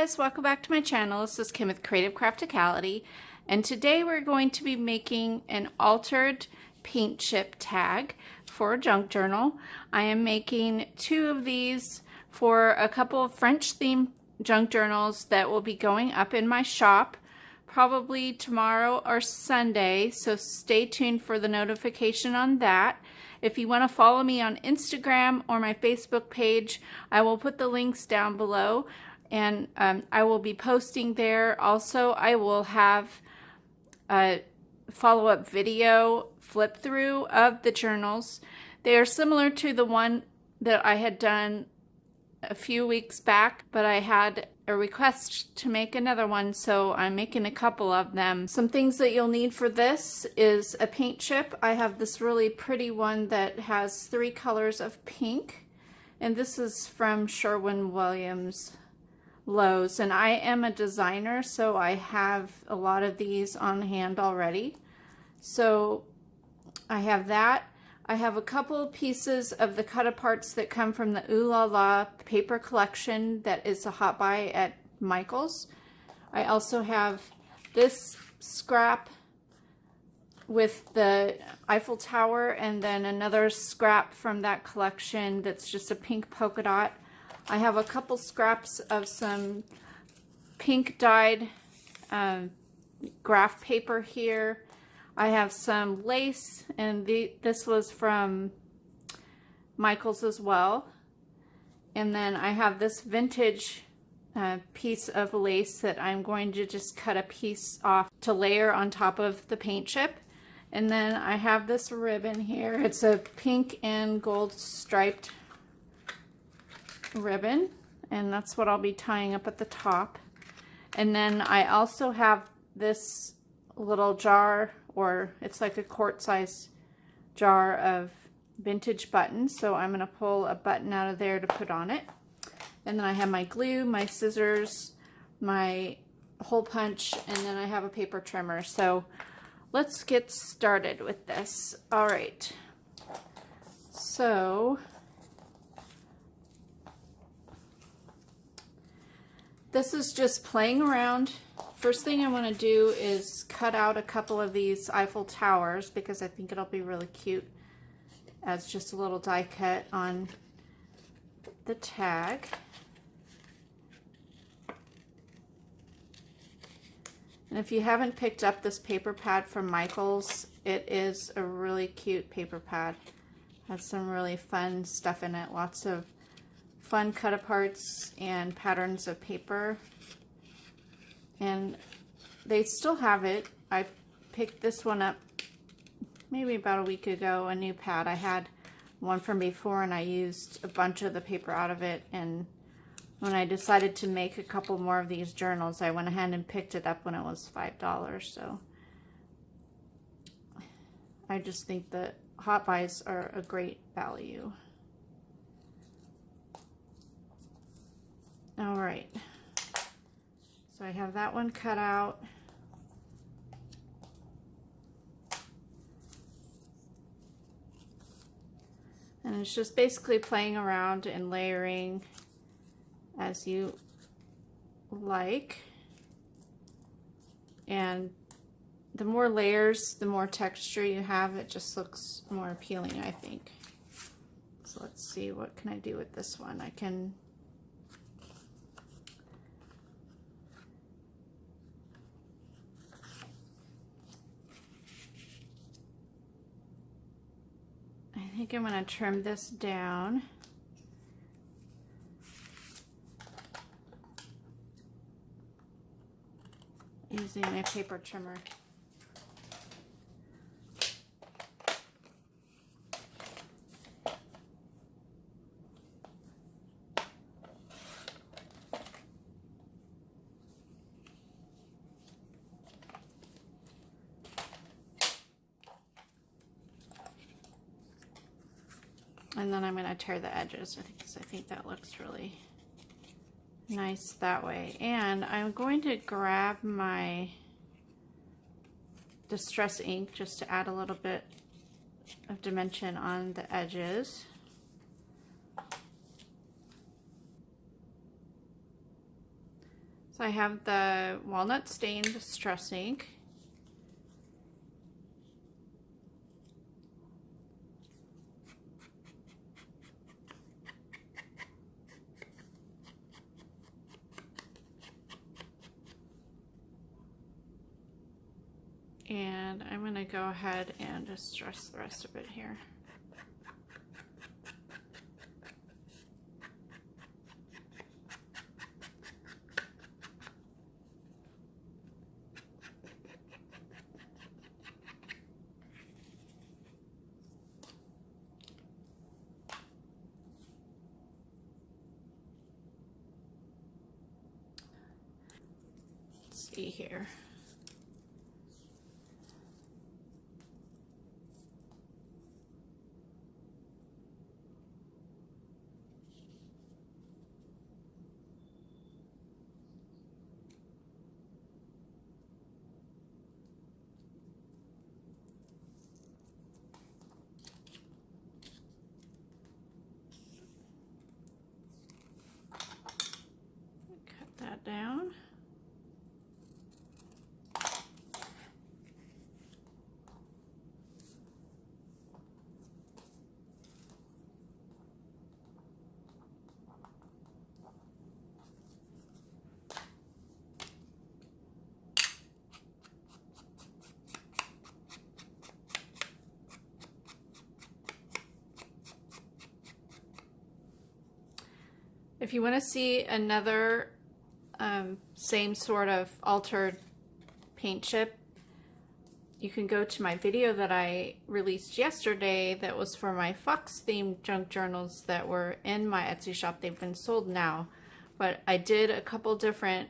guys, welcome back to my channel. This is Kim with Creative Crafticality, and today we're going to be making an altered paint chip tag for a junk journal. I am making two of these for a couple of French themed junk journals that will be going up in my shop probably tomorrow or Sunday, so stay tuned for the notification on that. If you want to follow me on Instagram or my Facebook page, I will put the links down below, and I will be posting there. Also, I will have a follow-up video flip through of the journals. They are similar to the one that I had done a few weeks back, but I had a request to make another one, so I'm making a couple of them. Some things that you'll need for this is a paint chip. I have this really pretty one that has 3 colors of pink, and this is from Sherwin-Williams Lowe's, and I am a designer, so I have a lot of these on hand already. So I have that. I have a couple pieces of the cut-aparts that come from the Ooh La La paper collection that is a hot buy at Michael's. I also have this scrap with the Eiffel Tower, and then another scrap from that collection that's just a pink polka dot. I have a couple scraps of some pink dyed graph paper here. I have some lace, and this was from Michael's as well. And then I have this vintage piece of lace that I'm going to just cut a piece off to layer on top of the paint chip. And then I have this ribbon here. It's a pink and gold striped ribbon, and that's what I'll be tying up at the top. And then I also have this little jar, or it's like a quart size jar of vintage buttons, so I'm going to pull a button out of there to put on it. And then I have my glue, my scissors, my hole punch, and then I have a paper trimmer. So let's get started with this. All right, so this is just playing around. First thing I want to do is cut out a couple of these Eiffel Towers because I think it'll be really cute as just a little die cut on the tag. And if you haven't picked up this paper pad from Michael's, it is a really cute paper pad. Has some really fun stuff in it, lots of fun cut-aparts and patterns of paper. And they still have it. I picked this one up maybe about a week ago, a new pad. I had one from before and I used a bunch of the paper out of it, and when I decided to make a couple more of these journals, I went ahead and picked it up when it was $5. So I just think that hot buys are a great value. All right, so I have that one cut out. And it's just basically playing around and layering as you like. And the more layers, the more texture you have, it just looks more appealing, I think. So let's see, what can I do with this one? I think I'm going to trim this down. Using my paper trimmer. And then I'm going to tear the edges because I think that looks really nice that way. And I'm going to grab my Distress ink just to add a little bit of dimension on the edges. I have the walnut stained distress ink. And I'm going to go ahead and distress the rest of it here. Let's see here. Cut that down. If you want to see another same sort of altered paint chip, you can go to my video that I released yesterday that was for my fox themed junk journals that were in my Etsy shop. They've been sold now, but I did a couple different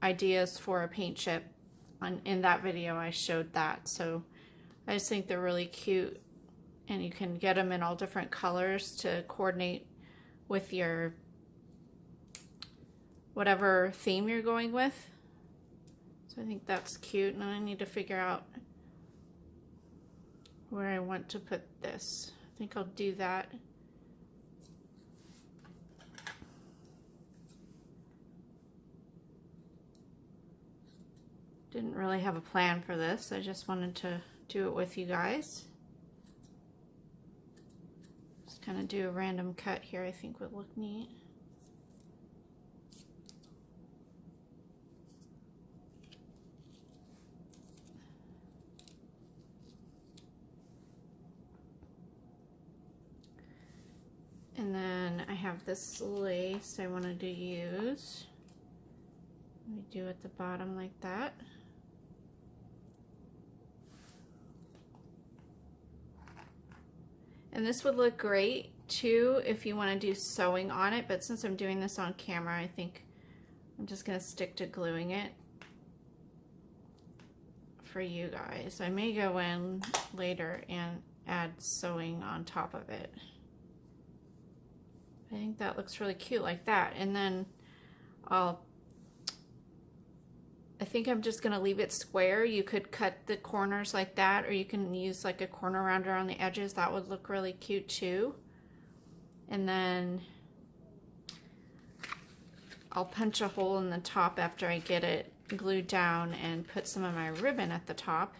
ideas for a paint chip. In that video I showed that, so I just think they're really cute, and you can get them in all different colors to coordinate with your whatever theme you're going with. So I think that's cute. Now I need to figure out where I want to put this. I think I'll do that. Didn't really have a plan for this. I just wanted to do it with you guys. Just kind of do a random cut here, I think would look neat. And then I have this lace I wanted to use. Let me do at the bottom like that. And this would look great too if you want to do sewing on it, but since I'm doing this on camera, I think I'm just going to stick to gluing it for you guys. I may go in later and add sewing on top of it. I think that looks really cute like that. And then I think I'm just gonna leave it square. You could cut the corners like that, or you can use like a corner rounder on the edges. That would look really cute too. And then I'll punch a hole in the top after I get it glued down and put some of my ribbon at the top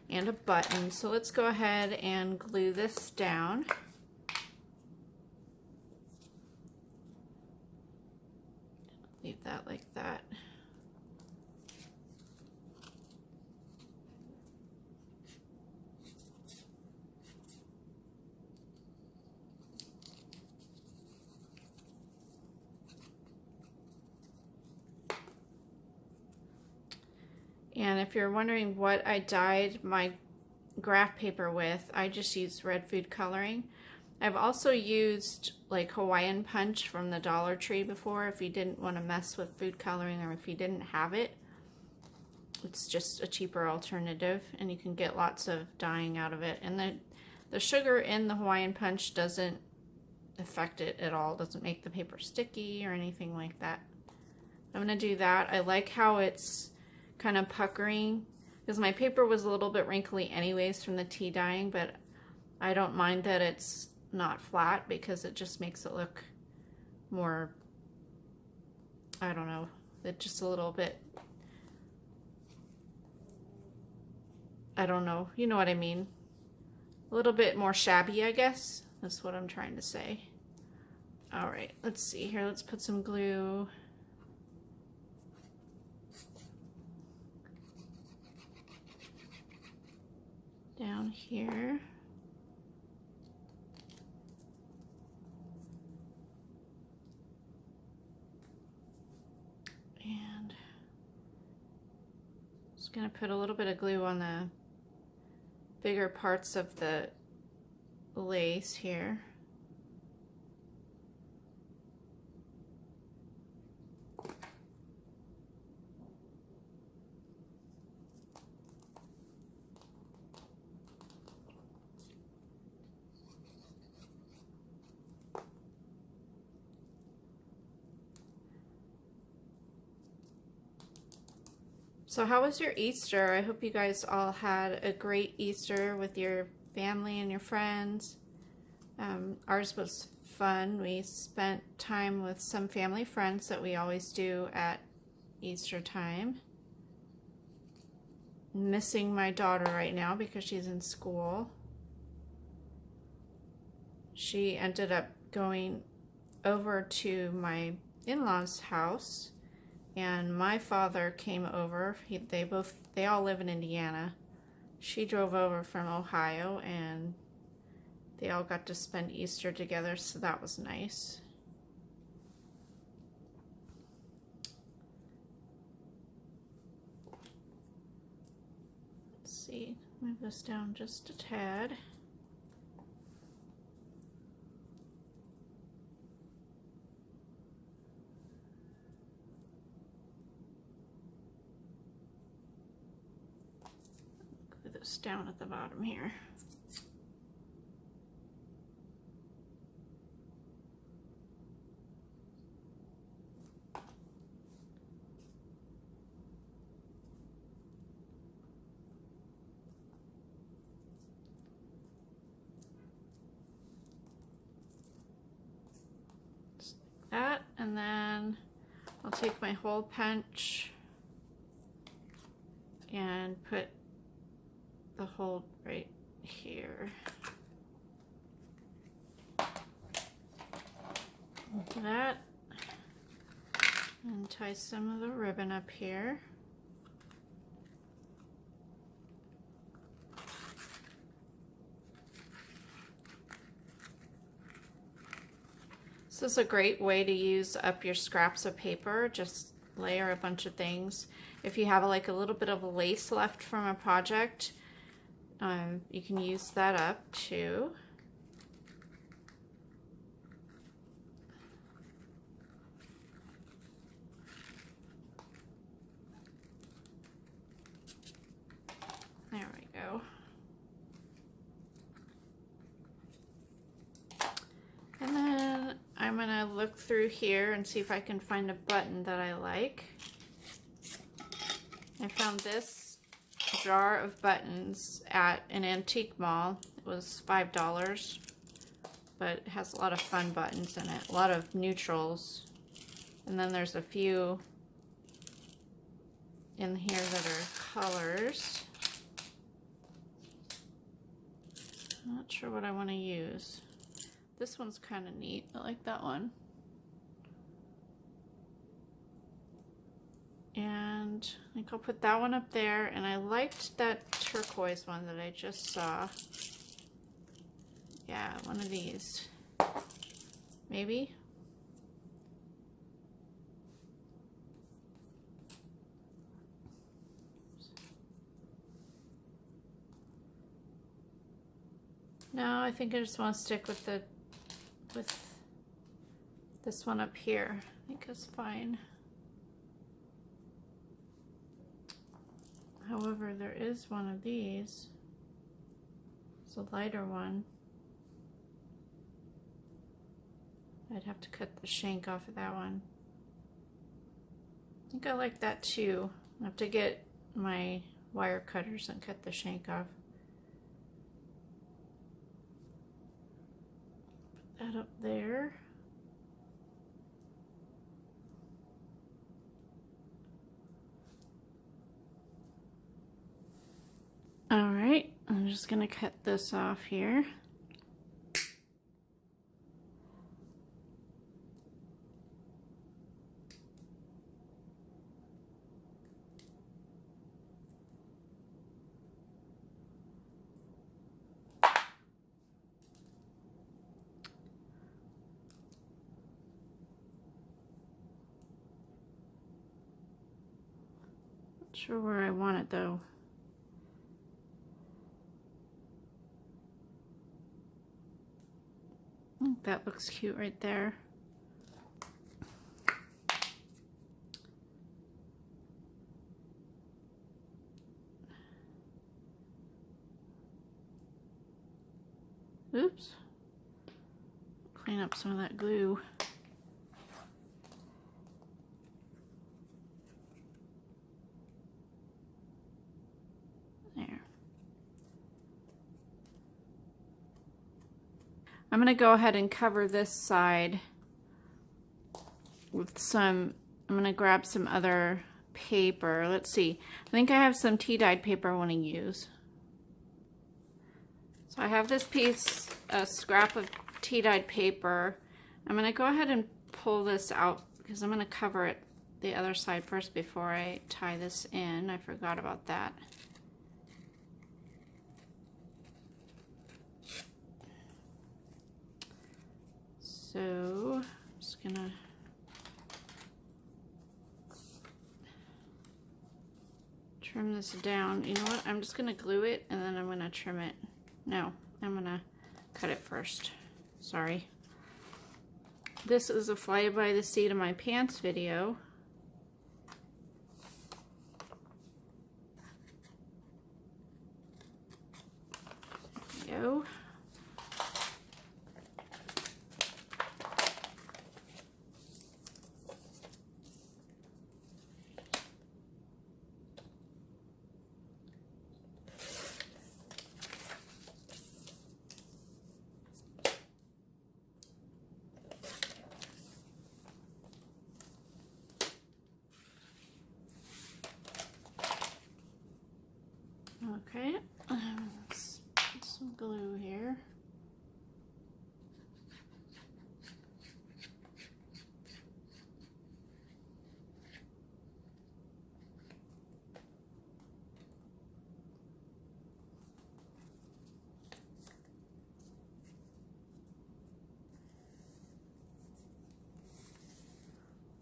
and a button. So let's go ahead and glue this down. Leave that like that. And if you're wondering what I dyed my graph paper with, I just used red food coloring. I've also used like Hawaiian Punch from the Dollar Tree before if you didn't want to mess with food coloring, or if you didn't have it. It's just a cheaper alternative, and you can get lots of dyeing out of it. And the sugar in the Hawaiian Punch doesn't affect it at all. It doesn't make the paper sticky or anything like that. I'm going to do that. I like how it's kind of puckering, because my paper was a little bit wrinkly anyways from the tea dyeing, but I don't mind that it's not flat because it just makes it look more, I don't know, it just a little bit, I don't know, you know what I mean. A little bit more shabby, I guess. That's what I'm trying to say. All right, let's see here. Let's put some glue. Down here. And just gonna put a little bit of glue on the bigger parts of the lace here. So how was your Easter? I hope you guys all had a great Easter with your family and your friends. Ours was fun. We spent time with some family friends that we always do at Easter time. I'm missing my daughter right now because she's in school. She ended up going over to my in-laws' house, and my father came over. They all live in Indiana. She drove over from Ohio, and they all got to spend Easter together, so that was nice. Let's see, move this down just a tad. Glue this down at the bottom here. That, and then I'll take my hole punch and put the hole right here. Like that, and tie some of the ribbon up here. This is a great way to use up your scraps of paper. Just layer a bunch of things. If you have like a little bit of lace left from a project, you can use that up too. There we go. And then I'm gonna look through here and see if I can find a button that I like. I found this jar of buttons at an antique mall. It was $5, but it has a lot of fun buttons in it, a lot of neutrals. And then there's a few in here that are colors. I'm not sure what I want to use. This one's kind of neat. I like that one. And I think I'll put that one up there. And I liked that turquoise one that I just saw. Yeah, one of these. Maybe. No, I think I just want to stick with this one up here. I think it's fine. However, there is one of these. It's a lighter one. I'd have to cut the shank off of that one. I think I like that too. I have to get my wire cutters and cut the shank off. Put that up there. just going to cut this off here. Not sure where I want it though. That looks cute right there. Oops. Clean up some of that glue. There. I'm going to go ahead and cover this side with some, I'm going to grab some other paper. Let's see. I think I have some tea-dyed paper I want to use. So I have this piece, a scrap of tea-dyed paper. I'm going to go ahead and pull this out because I'm going to cover it the other side first before I tie this in. I forgot about that. So I'm just going to trim this down. You know what? I'm just going to glue it and then I'm going to trim it. No, I'm going to cut it first. Sorry. This is a fly by the seat of my pants video. There we go. Okay, let's put some glue here.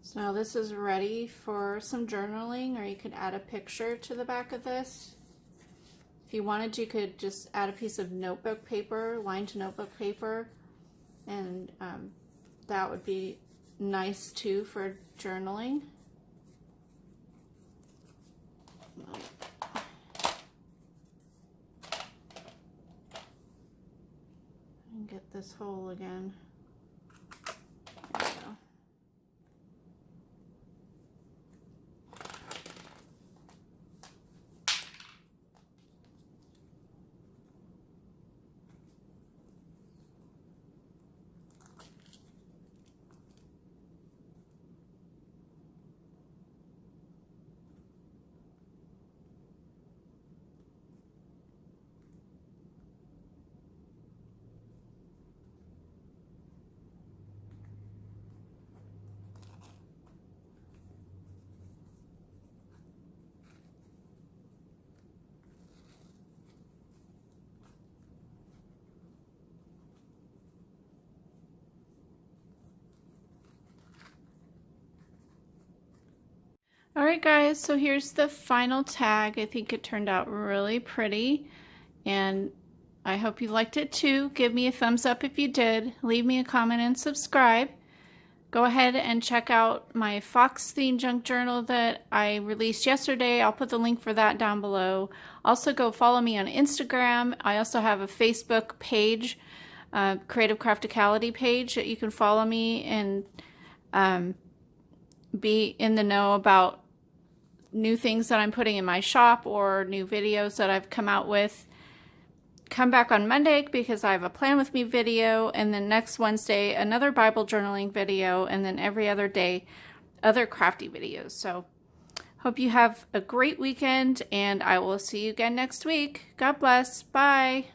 So now this is ready for some journaling, or you could add a picture to the back of this. If you wanted, you could just add a piece of notebook paper, lined notebook paper, and that would be nice too for journaling. And get this hole again. There we go. Alright guys, so here's the final tag. I think it turned out really pretty, and I hope you liked it too. Give me a thumbs up if you did. Leave me a comment and subscribe. Go ahead and check out my fox theme junk journal that I released yesterday. I'll put the link for that down below. Also go follow me on Instagram. I also have a Facebook page, Creative Crafticality page, that you can follow me and be in the know about new things that I'm putting in my shop or new videos that I've come out with. Come back on Monday because I have a Plan With Me video, and then next Wednesday another Bible journaling video, and then every other day other crafty videos. So Hope you have a great weekend, and I will see you again next week. God bless. Bye.